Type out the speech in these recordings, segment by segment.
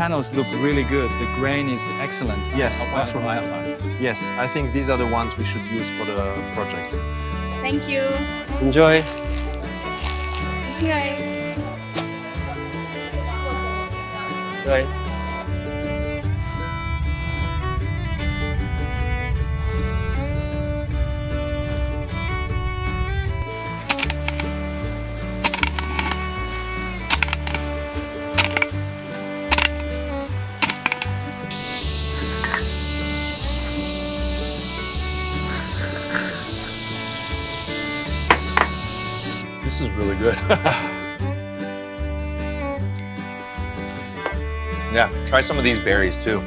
panels look really good. The grain is excellent. Yes, That's what I yes, I think these are the ones we should use for the project. Thank you. Enjoy. Okay. Bye. This is really good. Yeah, try some of these berries too.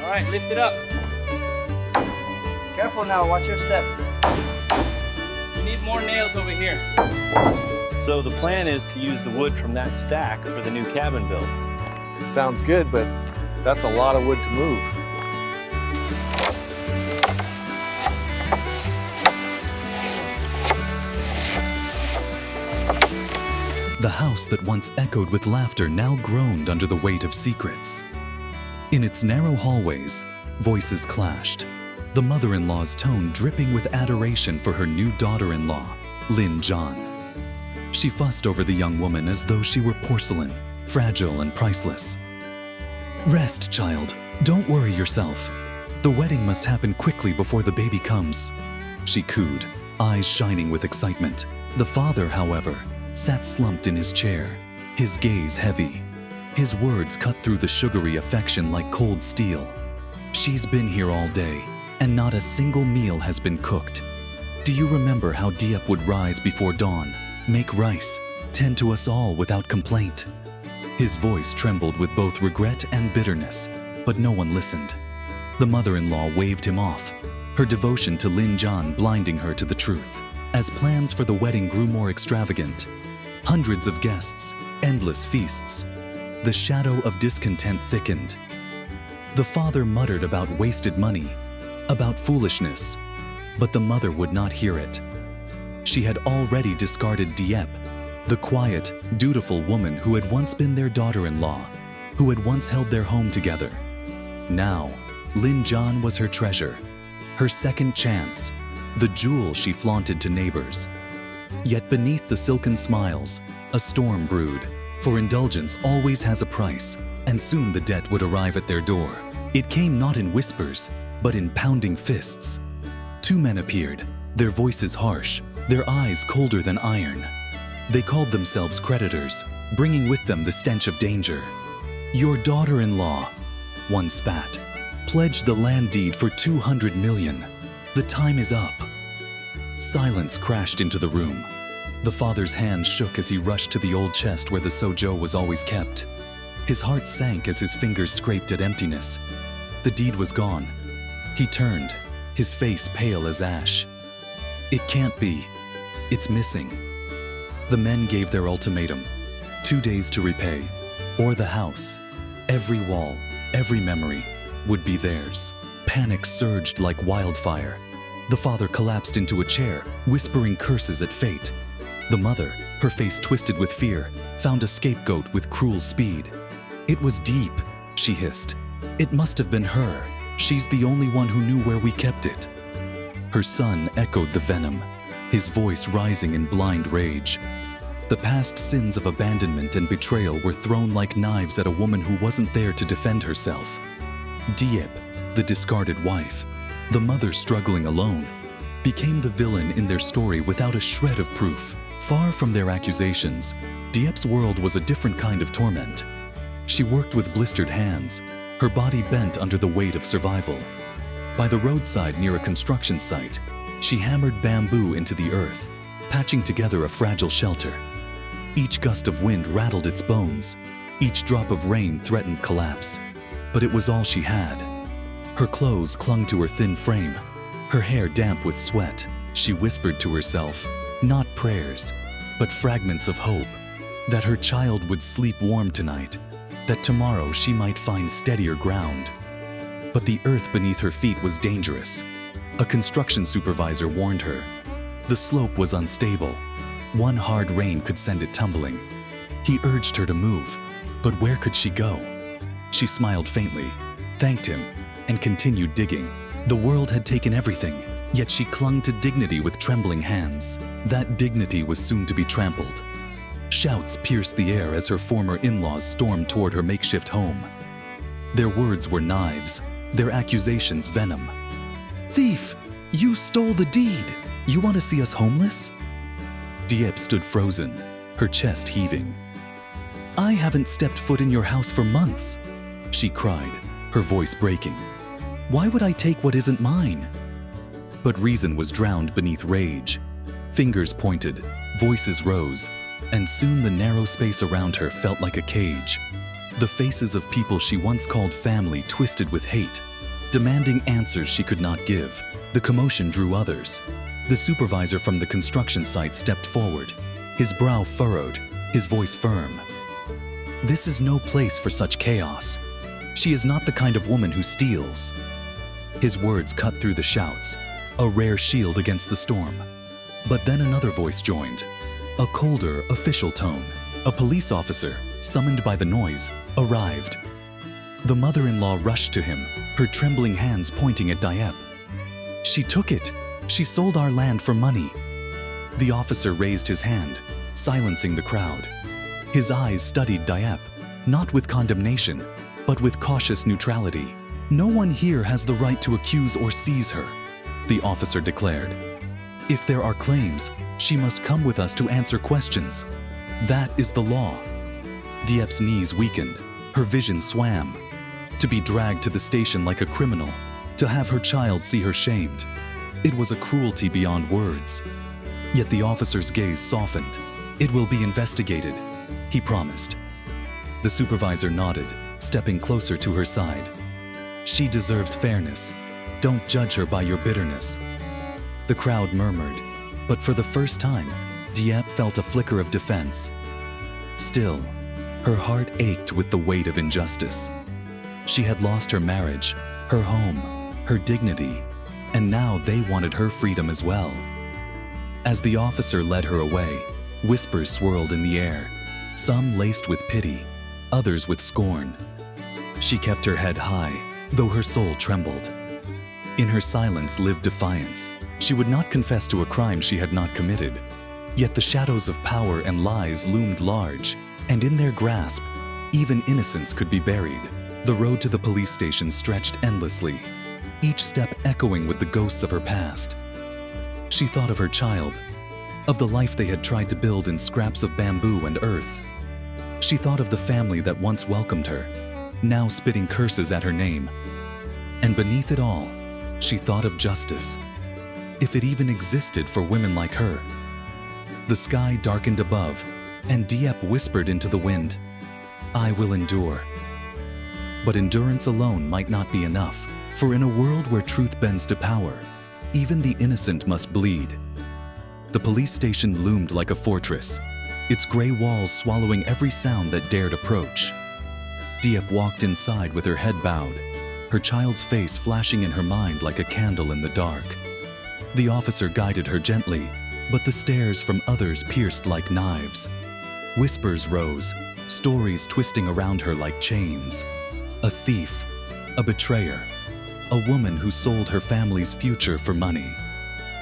All right, lift it up. Careful now, watch your step. You need more nails over here. So the plan is to use the wood from that stack for the new cabin build. Sounds good, but that's a lot of wood to move. The house that once echoed with laughter now groaned under the weight of secrets. In its narrow hallways, voices clashed, the mother-in-law's tone dripping with adoration for her new daughter-in-law, Lin John. She fussed over the young woman as though she were porcelain, fragile and priceless. "Rest, child. Don't worry yourself. The wedding must happen quickly before the baby comes," she cooed, eyes shining with excitement. The father, however, sat slumped in his chair, his gaze heavy. His words cut through the sugary affection like cold steel. "She's been here all day, and not a single meal has been cooked. Do you remember how Diep would rise before dawn, make rice, tend to us all without complaint?" His voice trembled with both regret and bitterness, but no one listened. The mother-in-law waved him off, her devotion to Lin John blinding her to the truth. As plans for the wedding grew more extravagant, hundreds of guests, endless feasts, the shadow of discontent thickened. The father muttered about wasted money, about foolishness, but the mother would not hear it. She had already discarded Diep, the quiet, dutiful woman who had once been their daughter-in-law, who had once held their home together. Now, Lin John was her treasure, her second chance, the jewel she flaunted to neighbors. Yet beneath the silken smiles, a storm brewed, for indulgence always has a price, and soon the debt would arrive at their door. It came not in whispers, but in pounding fists. Two men appeared, their voices harsh, their eyes colder than iron. They called themselves creditors, bringing with them the stench of danger. "Your daughter-in-law," one spat, "pledged the land deed for 200 million. The time is up." Silence crashed into the room. The father's hand shook as he rushed to the old chest where the sojo was always kept. His heart sank as his fingers scraped at emptiness. The deed was gone. He turned, his face pale as ash. "It can't be. It's missing." The men gave their ultimatum: 2 days to repay, or the house, every wall, every memory, would be theirs. Panic surged like wildfire. The father collapsed into a chair, whispering curses at fate. The mother, her face twisted with fear, found a scapegoat with cruel speed. "It was Diep," she hissed. "It must have been her. She's the only one who knew where we kept it." Her son echoed the venom, his voice rising in blind rage. The past sins of abandonment and betrayal were thrown like knives at a woman who wasn't there to defend herself. Diep, the discarded wife, the mother struggling alone, became the villain in their story without a shred of proof. Far from their accusations, Diep's world was a different kind of torment. She worked with blistered hands, her body bent under the weight of survival. By the roadside near a construction site, she hammered bamboo into the earth, patching together a fragile shelter. Each gust of wind rattled its bones. Each drop of rain threatened collapse. But it was all she had. Her clothes clung to her thin frame, her hair damp with sweat. She whispered to herself, not prayers, but fragments of hope, that her child would sleep warm tonight, that tomorrow she might find steadier ground. But the earth beneath her feet was dangerous. A construction supervisor warned her. The slope was unstable. One hard rain could send it tumbling. He urged her to move, but where could she go? She smiled faintly, thanked him, and continued digging. The world had taken everything, yet she clung to dignity with trembling hands. That dignity was soon to be trampled. Shouts pierced the air as her former in-laws stormed toward her makeshift home. Their words were knives, their accusations venom. "Thief! You stole the deed! You want to see us homeless?" Diep stood frozen, her chest heaving. "I haven't stepped foot in your house for months," she cried, her voice breaking. "Why would I take what isn't mine?" But reason was drowned beneath rage. Fingers pointed, voices rose, and soon the narrow space around her felt like a cage. The faces of people she once called family twisted with hate, demanding answers she could not give. The commotion drew others. The supervisor from the construction site stepped forward, his brow furrowed, his voice firm. "This is no place for such chaos. She is not the kind of woman who steals." His words cut through the shouts, a rare shield against the storm. But then another voice joined, a colder, official tone. A police officer, summoned by the noise, arrived. The mother-in-law rushed to him, her trembling hands pointing at Diep. "She took it. She sold our land for money." The officer raised his hand, silencing the crowd. His eyes studied Diep, not with condemnation, but with cautious neutrality. "No one here has the right to accuse or seize her," the officer declared. "If there are claims, she must come with us to answer questions. That is the law." Diep's knees weakened, her vision swam. To be dragged to the station like a criminal, to have her child see her shamed. It was a cruelty beyond words. Yet the officer's gaze softened. "It will be investigated," he promised. The supervisor nodded, stepping closer to her side. "She deserves fairness. Don't judge her by your bitterness." The crowd murmured, but for the first time, Diep felt a flicker of defense. Still, her heart ached with the weight of injustice. She had lost her marriage, her home, her dignity, and now they wanted her freedom as well. As the officer led her away, whispers swirled in the air, some laced with pity, others with scorn. She kept her head high, though her soul trembled. In her silence lived defiance. She would not confess to a crime she had not committed. Yet the shadows of power and lies loomed large, and in their grasp, even innocence could be buried. The road to the police station stretched endlessly, each step echoing with the ghosts of her past. She thought of her child, of the life they had tried to build in scraps of bamboo and earth. She thought of the family that once welcomed her, now spitting curses at her name. And beneath it all, she thought of justice, if it even existed for women like her. The sky darkened above, and Diep whispered into the wind, "I will endure." But endurance alone might not be enough, for in a world where truth bends to power, even the innocent must bleed. The police station loomed like a fortress, its gray walls swallowing every sound that dared approach. Diep walked inside with her head bowed, her child's face flashing in her mind like a candle in the dark. The officer guided her gently, but the stares from others pierced like knives. Whispers rose, stories twisting around her like chains. A thief, a betrayer, a woman who sold her family's future for money.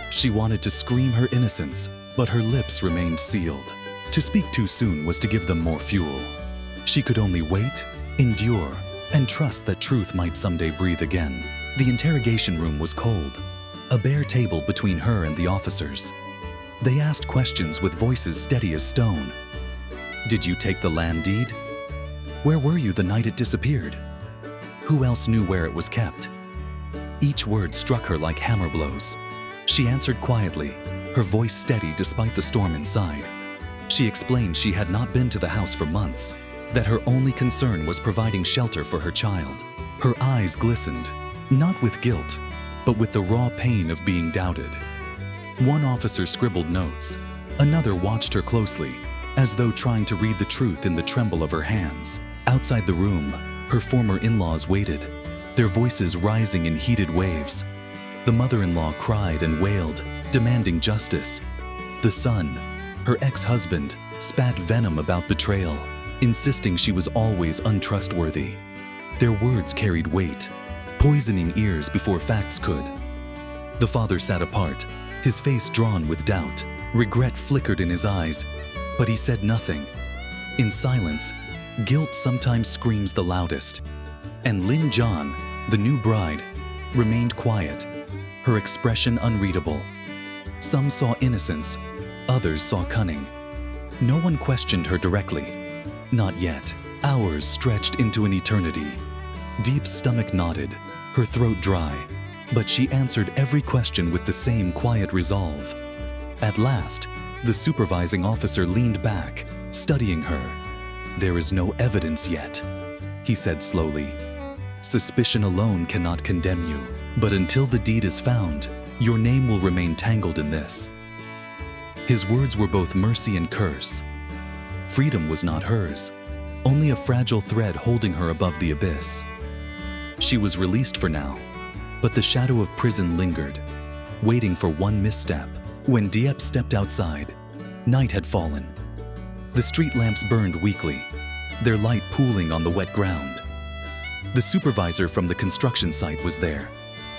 She wanted to scream her innocence, but her lips remained sealed. To speak too soon was to give them more fuel. She could only wait, endure, and trust that truth might someday breathe again. The interrogation room was cold, a bare table between her and the officers. They asked questions with voices steady as stone. Did you take the land deed? Where were you the night it disappeared? Who else knew where it was kept? Each word struck her like hammer blows. She answered quietly, her voice steady despite the storm inside. She explained she had not been to the house for months, that her only concern was providing shelter for her child. Her eyes glistened, not with guilt, but with the raw pain of being doubted. One officer scribbled notes. Another watched her closely, as though trying to read the truth in the tremble of her hands. Outside the room, her former in-laws waited, their voices rising in heated waves. The mother-in-law cried and wailed, demanding justice. The son, her ex-husband, spat venom about betrayal, insisting she was always untrustworthy. Their words carried weight, poisoning ears before facts could. The father sat apart, his face drawn with doubt. Regret flickered in his eyes, but he said nothing. In silence, guilt sometimes screams the loudest. And Lin John, the new bride, remained quiet, her expression unreadable. Some saw innocence, others saw cunning. No one questioned her directly. Not yet. Hours stretched into an eternity. Diep's stomach knotted, her throat dry, but she answered every question with the same quiet resolve. At last, the supervising officer leaned back, studying her. "There is no evidence yet," he said slowly. "Suspicion alone cannot condemn you, but until the deed is found, your name will remain tangled in this." His words were both mercy and curse. Freedom was not hers, only a fragile thread holding her above the abyss. She was released for now, but the shadow of prison lingered, waiting for one misstep. When Diep stepped outside, night had fallen. The street lamps burned weakly, their light pooling on the wet ground. The supervisor from the construction site was there,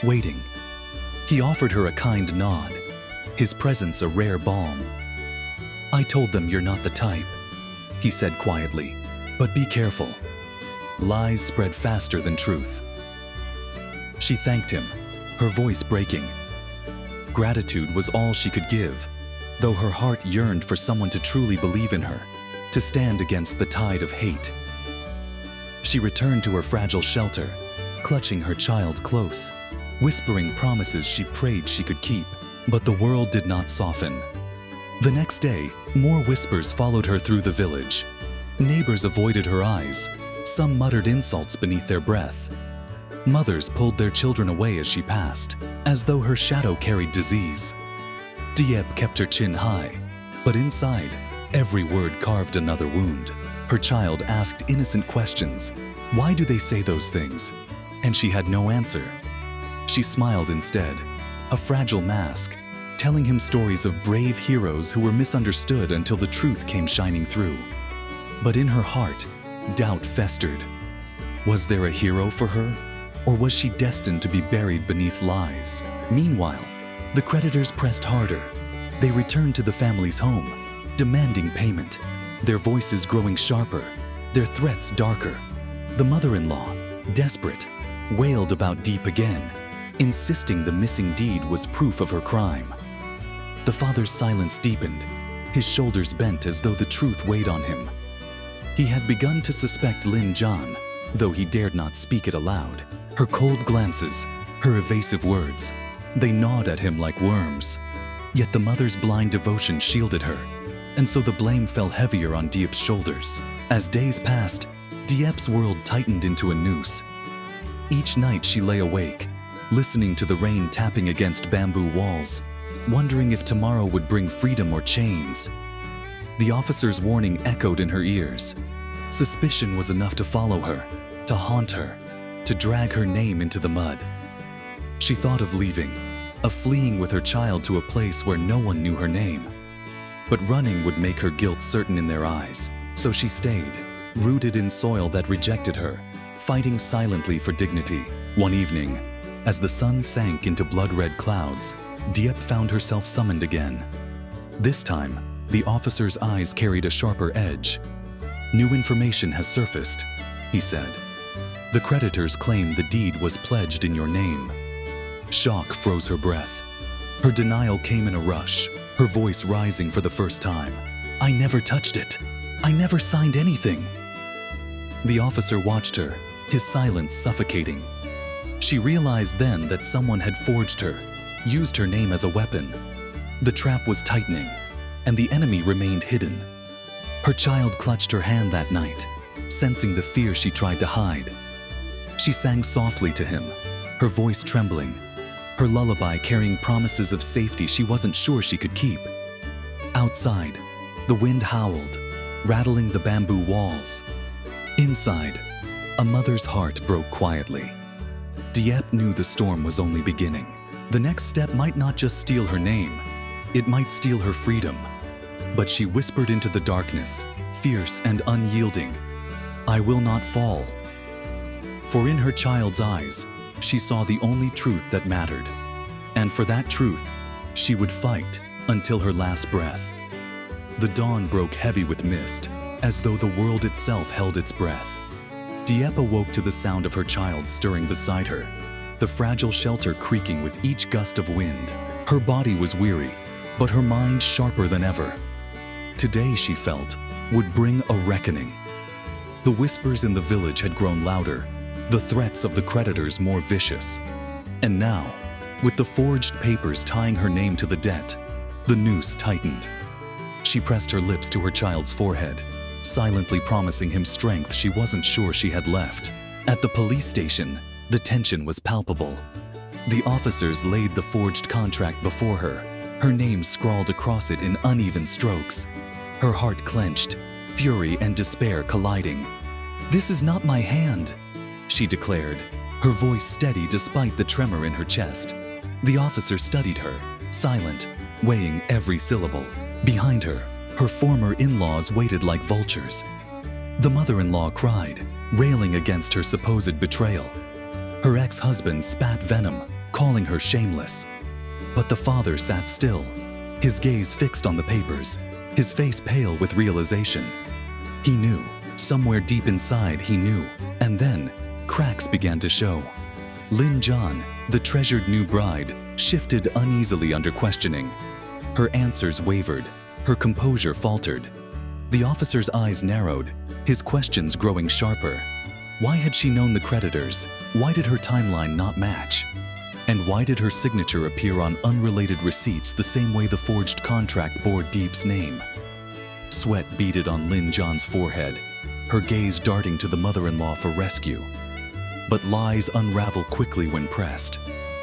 waiting. He offered her a kind nod, his presence a rare balm. "I told them you're not the type," he said quietly, "but be careful. Lies spread faster than truth." She thanked him, her voice breaking. Gratitude was all she could give, though her heart yearned for someone to truly believe in her, to stand against the tide of hate. She returned to her fragile shelter, clutching her child close, whispering promises she prayed she could keep. But the world did not soften. The next day, more whispers followed her through the village. Neighbors avoided her eyes, some muttered insults beneath their breath. Mothers pulled their children away as she passed, as though her shadow carried disease. Diep kept her chin high, but inside, every word carved another wound. Her child asked innocent questions. Why do they say those things? And she had no answer. She smiled instead, a fragile mask, telling him stories of brave heroes who were misunderstood until the truth came shining through. But in her heart, doubt festered. Was there a hero for her? Or was she destined to be buried beneath lies? Meanwhile, the creditors pressed harder. They returned to the family's home, demanding payment, their voices growing sharper, their threats darker. The mother-in-law, desperate, wailed about Diep again, insisting the missing deed was proof of her crime. The father's silence deepened, his shoulders bent as though the truth weighed on him. He had begun to suspect Lin John, though he dared not speak it aloud. Her cold glances, her evasive words, they gnawed at him like worms. Yet the mother's blind devotion shielded her, and so the blame fell heavier on Diep's shoulders. As days passed, Diep's world tightened into a noose. Each night she lay awake, listening to the rain tapping against bamboo walls, wondering if tomorrow would bring freedom or chains. The officer's warning echoed in her ears. Suspicion was enough to follow her, to haunt her, to drag her name into the mud. She thought of leaving, of fleeing with her child to a place where no one knew her name. But running would make her guilt certain in their eyes, so she stayed, rooted in soil that rejected her, fighting silently for dignity. One evening, as the sun sank into blood-red clouds, Diep found herself summoned again. This time, the officer's eyes carried a sharper edge. "New information has surfaced," he said. "The creditors claim the deed was pledged in your name." Shock froze her breath. Her denial came in a rush, her voice rising for the first time. "I never touched it. I never signed anything." The officer watched her, his silence suffocating. She realized then that someone had forged her, used her name as a weapon. The trap was tightening, and the enemy remained hidden. Her child clutched her hand that night, sensing the fear she tried to hide. She sang softly to him, her voice trembling, her lullaby carrying promises of safety she wasn't sure she could keep. Outside, the wind howled, rattling the bamboo walls. Inside, a mother's heart broke quietly. Diep knew the storm was only beginning. The next step might not just steal her name, it might steal her freedom. But she whispered into the darkness, fierce and unyielding, "I will not fall." For in her child's eyes, she saw the only truth that mattered. And for that truth, she would fight until her last breath. The dawn broke heavy with mist, as though the world itself held its breath. Diep awoke to the sound of her child stirring beside her, the fragile shelter creaking with each gust of wind. Her body was weary, but her mind sharper than ever. Today, she felt, would bring a reckoning. The whispers in the village had grown louder, the threats of the creditors more vicious. And now, with the forged papers tying her name to the debt, the noose tightened. She pressed her lips to her child's forehead, silently promising him strength she wasn't sure she had left. At the police station, the tension was palpable. The officers laid the forged contract before her, her name scrawled across it in uneven strokes. Her heart clenched, fury and despair colliding. "This is not my hand," she declared, her voice steady despite the tremor in her chest. The officer studied her, silent, weighing every syllable. Behind her, her former in-laws waited like vultures. The mother-in-law cried, railing against her supposed betrayal. Her ex-husband spat venom, calling her shameless. But the father sat still, his gaze fixed on the papers, his face pale with realization. He knew, somewhere deep inside he knew, and then cracks began to show. Lin John, the treasured new bride, shifted uneasily under questioning. Her answers wavered, her composure faltered. The officer's eyes narrowed, his questions growing sharper. Why had she known the creditors? Why did her timeline not match? And why did her signature appear on unrelated receipts the same way the forged contract bore Diep's name? Sweat beaded on Lin John's forehead, her gaze darting to the mother-in-law for rescue. But lies unravel quickly when pressed,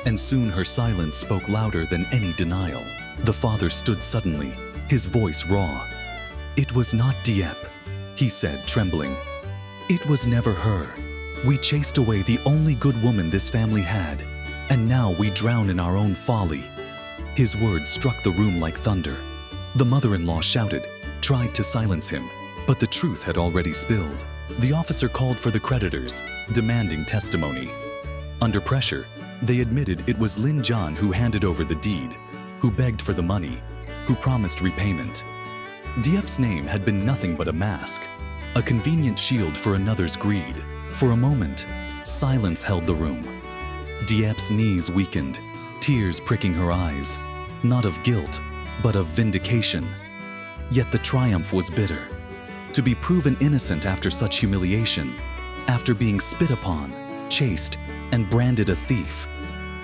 and soon her silence spoke louder than any denial. The father stood suddenly, his voice raw. "It was not Diep," he said, trembling. "It was never her. We chased away the only good woman this family had, and now we drown in our own folly." His words struck the room like thunder. The mother-in-law shouted, tried to silence him, but the truth had already spilled. The officer called for the creditors, demanding testimony. Under pressure, they admitted it was Lin John who handed over the deed, who begged for the money, who promised repayment. Diep's name had been nothing but a mask, a convenient shield for another's greed. For a moment, silence held the room. Diep's knees weakened, tears pricking her eyes, not of guilt, but of vindication. Yet the triumph was bitter. To be proven innocent after such humiliation, after being spit upon, chased, and branded a thief,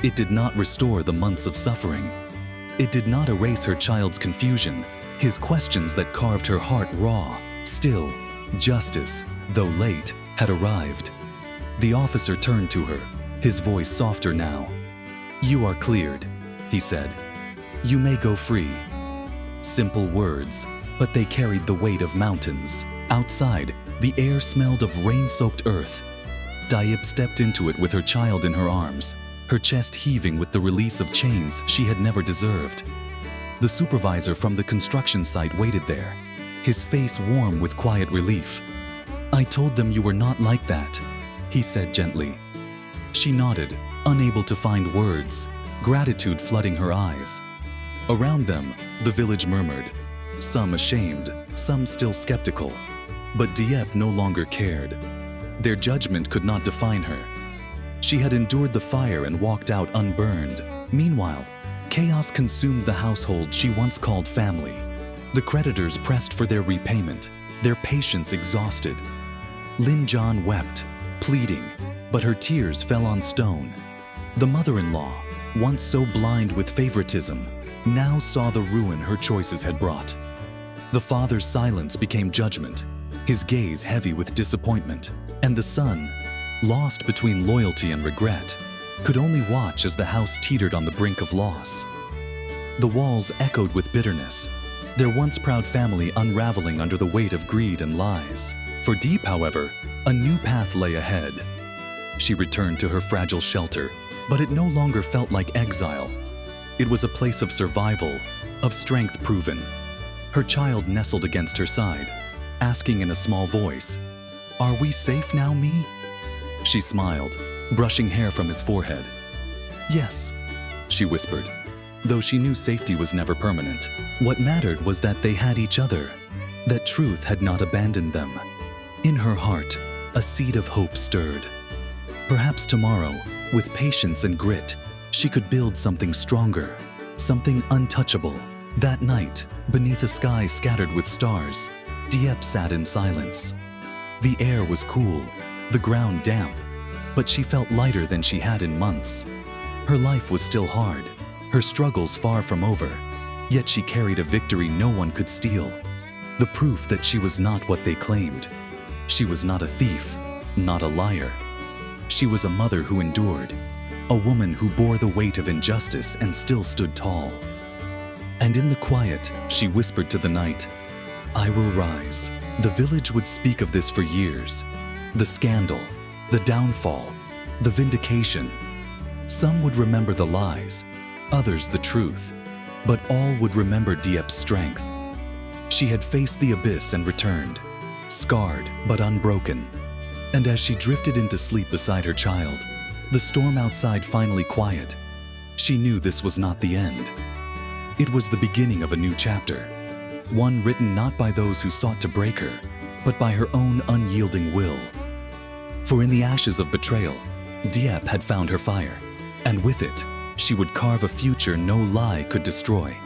it did not restore the months of suffering. It did not erase her child's confusion, his questions that carved her heart raw. Still, justice, though late, had arrived. The officer turned to her, his voice softer now. "You are cleared," he said. "You may go free." Simple words, but they carried the weight of mountains. Outside, the air smelled of rain-soaked earth. Diep stepped into it with her child in her arms, her chest heaving with the release of chains she had never deserved. The supervisor from the construction site waited there, his face warm with quiet relief. "I told them you were not like that," he said gently. She nodded, unable to find words, gratitude flooding her eyes. Around them, the village murmured, some ashamed, some still skeptical. But Diep no longer cared. Their judgment could not define her. She had endured the fire and walked out unburned. Meanwhile, chaos consumed the household she once called family. The creditors pressed for their repayment, their patience exhausted. Lin John wept, pleading, but her tears fell on stone. The mother-in-law, once so blind with favoritism, now saw the ruin her choices had brought. The father's silence became judgment, his gaze heavy with disappointment, and the son, lost between loyalty and regret, could only watch as the house teetered on the brink of loss. The walls echoed with bitterness, their once proud family unraveling under the weight of greed and lies. For Diep, however, a new path lay ahead. She returned to her fragile shelter, but it no longer felt like exile. It was a place of survival, of strength proven. Her child nestled against her side, asking in a small voice, "Are we safe now, me?" She smiled, brushing hair from his forehead. "Yes," she whispered, though she knew safety was never permanent. What mattered was that they had each other, that truth had not abandoned them. In her heart, a seed of hope stirred. Perhaps tomorrow, with patience and grit, she could build something stronger, something untouchable. That night, beneath a sky scattered with stars, Diep sat in silence. The air was cool, the ground damp, but she felt lighter than she had in months. Her life was still hard, her struggles far from over, yet she carried a victory no one could steal. The proof that she was not what they claimed. She was not a thief, not a liar. She was a mother who endured, a woman who bore the weight of injustice and still stood tall. And in the quiet, she whispered to the night, "I will rise." The village would speak of this for years. The scandal, the downfall, the vindication. Some would remember the lies, others the truth, but all would remember Diep's strength. She had faced the abyss and returned, scarred but unbroken. And as she drifted into sleep beside her child, the storm outside finally quiet, she knew this was not the end. It was the beginning of a new chapter, one written not by those who sought to break her, but by her own unyielding will. For in the ashes of betrayal, Diep had found her fire, and with it, she would carve a future no lie could destroy.